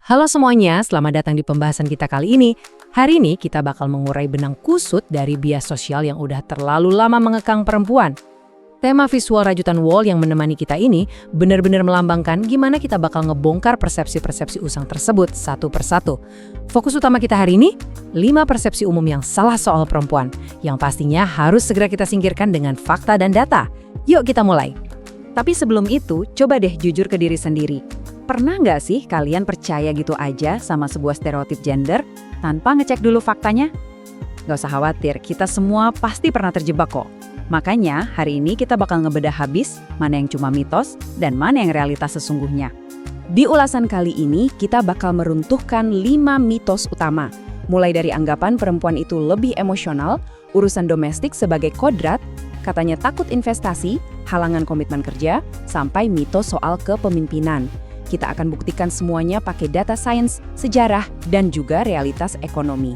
Halo semuanya, selamat datang di pembahasan kita kali ini. Hari ini kita bakal mengurai benang kusut dari bias sosial yang udah terlalu lama mengekang perempuan. Tema visual rajutan wall yang menemani kita ini benar-benar melambangkan gimana kita bakal ngebongkar persepsi-persepsi usang tersebut satu persatu. Fokus utama kita hari ini, 5 persepsi umum yang salah soal perempuan, yang pastinya harus segera kita singkirkan dengan fakta dan data. Yuk kita mulai. Tapi sebelum itu, coba deh jujur ke diri sendiri. Pernah nggak sih kalian percaya gitu aja sama sebuah stereotip gender tanpa ngecek dulu faktanya? Nggak usah khawatir, kita semua pasti pernah terjebak kok. Makanya hari ini kita bakal ngebedah habis mana yang cuma mitos dan mana yang realitas sesungguhnya. Di ulasan kali ini kita bakal meruntuhkan 5 mitos utama. Mulai dari anggapan perempuan itu lebih emosional, urusan domestik sebagai kodrat, katanya takut investasi, halangan komitmen kerja, sampai mitos soal kepemimpinan. Kita akan buktikan semuanya pakai data sains, sejarah, dan juga realitas ekonomi.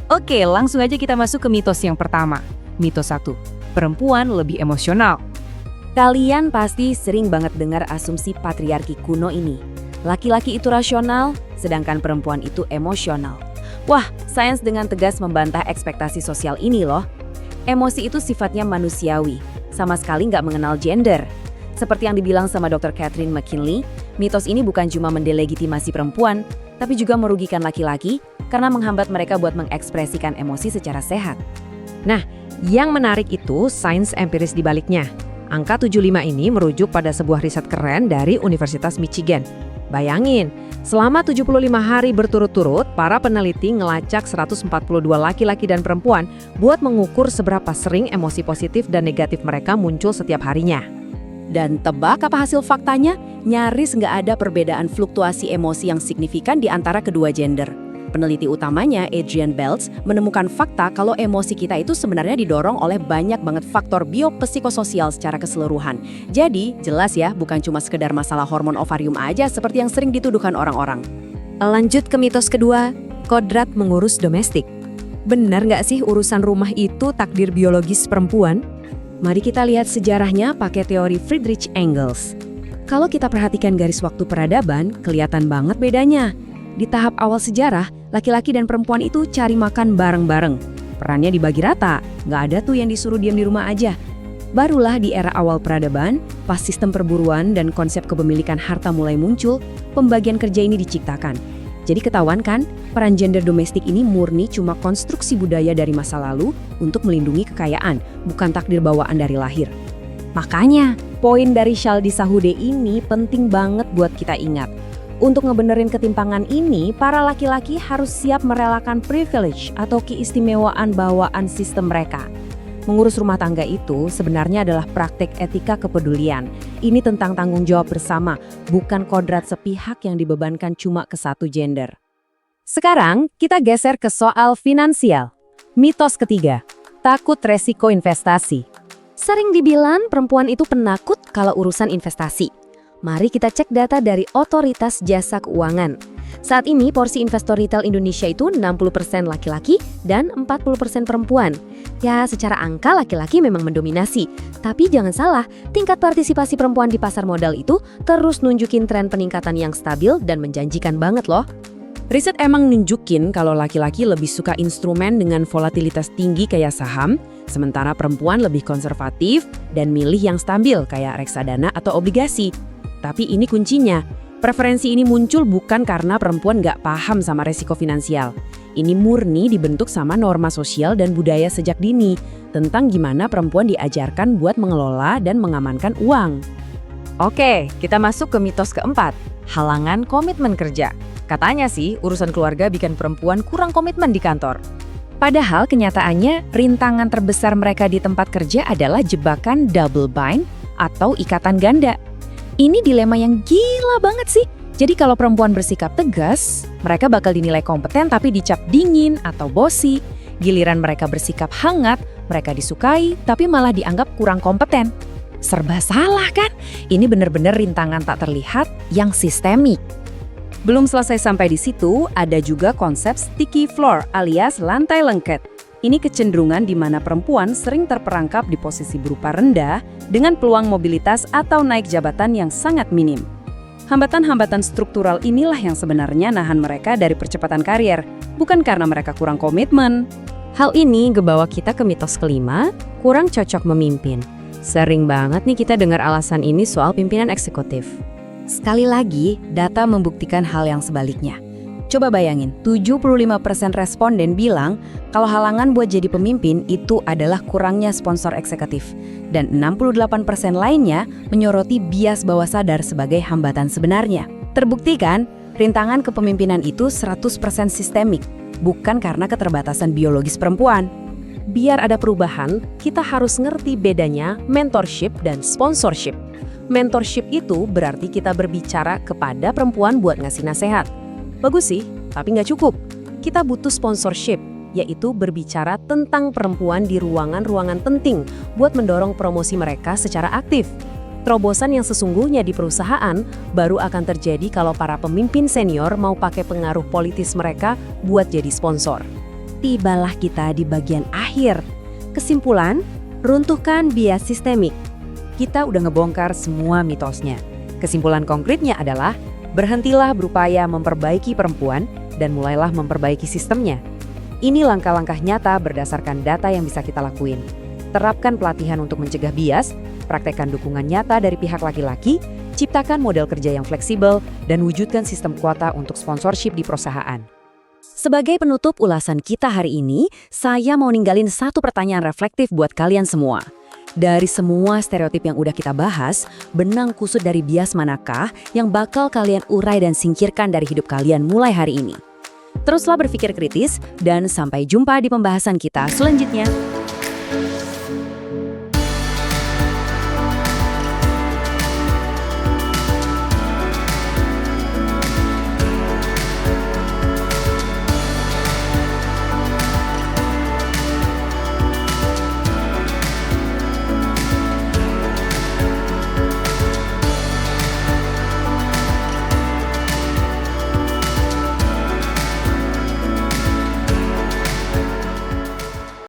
Oke, langsung aja kita masuk ke mitos yang pertama. Mitos 1. Perempuan lebih emosional. Kalian pasti sering banget dengar asumsi patriarki kuno ini. Laki-laki itu rasional, sedangkan perempuan itu emosional. Wah, sains dengan tegas membantah ekspektasi sosial ini loh. Emosi itu sifatnya manusiawi, sama sekali nggak mengenal gender. Seperti yang dibilang sama Dr. Catherine McKinley, mitos ini bukan cuma mendelegitimasi perempuan, tapi juga merugikan laki-laki karena menghambat mereka buat mengekspresikan emosi secara sehat. Nah, yang menarik itu sains empiris di baliknya. Angka 75 ini merujuk pada sebuah riset keren dari Universitas Michigan. Bayangin, selama 75 hari berturut-turut, para peneliti ngelacak 142 laki-laki dan perempuan buat mengukur seberapa sering emosi positif dan negatif mereka muncul setiap harinya. Dan tebak apa hasil faktanya? Nyaris nggak ada perbedaan fluktuasi emosi yang signifikan di antara kedua gender. Peneliti utamanya, Adrian Belz, menemukan fakta kalau emosi kita itu sebenarnya didorong oleh banyak banget faktor biopsikososial secara keseluruhan. Jadi, jelas ya, bukan cuma sekedar masalah hormon ovarium aja seperti yang sering dituduhkan orang-orang. Lanjut ke mitos kedua, kodrat mengurus domestik. Benar nggak sih urusan rumah itu takdir biologis perempuan? Mari kita lihat sejarahnya pakai teori Friedrich Engels. Kalau kita perhatikan garis waktu peradaban, kelihatan banget bedanya. Di tahap awal sejarah, laki-laki dan perempuan itu cari makan bareng-bareng. Perannya dibagi rata, nggak ada tuh yang disuruh diam di rumah aja. Barulah di era awal peradaban, pas sistem perburuan dan konsep kepemilikan harta mulai muncul, pembagian kerja ini diciptakan. Jadi ketahuan kan, peran gender domestik ini murni cuma konstruksi budaya dari masa lalu untuk melindungi kekayaan, bukan takdir bawaan dari lahir. Makanya, poin dari Shaldi Sahude ini penting banget buat kita ingat. Untuk ngebenerin ketimpangan ini, para laki-laki harus siap merelakan privilege atau keistimewaan bawaan sistem mereka. Mengurus rumah tangga itu sebenarnya adalah praktek etika kepedulian. Ini tentang tanggung jawab bersama, bukan kodrat sepihak yang dibebankan cuma ke satu gender. Sekarang kita geser ke soal finansial. Mitos ketiga, takut resiko investasi. Sering dibilang perempuan itu penakut kalau urusan investasi. Mari kita cek data dari Otoritas Jasa Keuangan. Saat ini porsi investor retail Indonesia itu 60% laki-laki dan 40% perempuan. Ya, secara angka laki-laki memang mendominasi. Tapi jangan salah, tingkat partisipasi perempuan di pasar modal itu terus nunjukin tren peningkatan yang stabil dan menjanjikan banget loh. Riset emang nunjukin kalau laki-laki lebih suka instrumen dengan volatilitas tinggi kayak saham, sementara perempuan lebih konservatif dan milih yang stabil kayak reksadana atau obligasi. Tapi ini kuncinya. Preferensi ini muncul bukan karena perempuan nggak paham sama resiko finansial. Ini murni dibentuk sama norma sosial dan budaya sejak dini tentang gimana perempuan diajarkan buat mengelola dan mengamankan uang. Oke, kita masuk ke mitos keempat, halangan komitmen kerja. Katanya sih, urusan keluarga bikin perempuan kurang komitmen di kantor. Padahal kenyataannya, rintangan terbesar mereka di tempat kerja adalah jebakan double bind atau ikatan ganda. Ini dilema yang gila banget sih. Jadi kalau perempuan bersikap tegas, mereka bakal dinilai kompeten tapi dicap dingin atau bosi. Giliran mereka bersikap hangat, mereka disukai tapi malah dianggap kurang kompeten. Serba salah kan? Ini benar-benar rintangan tak terlihat yang sistemik. Belum selesai sampai di situ, ada juga konsep sticky floor alias lantai lengket. Ini kecenderungan di mana perempuan sering terperangkap di posisi berupa rendah dengan peluang mobilitas atau naik jabatan yang sangat minim. Hambatan-hambatan struktural inilah yang sebenarnya nahan mereka dari percepatan karier, bukan karena mereka kurang komitmen. Hal ini ngebawa kita ke mitos kelima, kurang cocok memimpin. Sering banget nih kita dengar alasan ini soal pimpinan eksekutif. Sekali lagi, data membuktikan hal yang sebaliknya. Coba bayangin, 75% responden bilang kalau halangan buat jadi pemimpin itu adalah kurangnya sponsor eksekutif. Dan 68% lainnya menyoroti bias bawah sadar sebagai hambatan sebenarnya. Terbukti kan, rintangan kepemimpinan itu 100% sistemik, bukan karena keterbatasan biologis perempuan. Biar ada perubahan, kita harus ngerti bedanya mentorship dan sponsorship. Mentorship itu berarti kita berbicara kepada perempuan buat ngasih nasihat. Bagus sih, tapi nggak cukup. Kita butuh sponsorship, yaitu berbicara tentang perempuan di ruangan-ruangan penting buat mendorong promosi mereka secara aktif. Terobosan yang sesungguhnya di perusahaan baru akan terjadi kalau para pemimpin senior mau pakai pengaruh politis mereka buat jadi sponsor. Tibalah kita di bagian akhir. Kesimpulan, runtuhkan bias sistemik. Kita udah ngebongkar semua mitosnya. Kesimpulan konkretnya adalah, berhentilah berupaya memperbaiki perempuan dan mulailah memperbaiki sistemnya. Ini langkah-langkah nyata berdasarkan data yang bisa kita lakuin. Terapkan pelatihan untuk mencegah bias, praktekkan dukungan nyata dari pihak laki-laki, ciptakan model kerja yang fleksibel, dan wujudkan sistem kuota untuk sponsorship di perusahaan. Sebagai penutup ulasan kita hari ini, saya mau ninggalin satu pertanyaan reflektif buat kalian semua. Dari semua stereotip yang udah kita bahas, benang kusut dari bias manakah yang bakal kalian urai dan singkirkan dari hidup kalian mulai hari ini? Teruslah berpikir kritis dan sampai jumpa di pembahasan kita selanjutnya.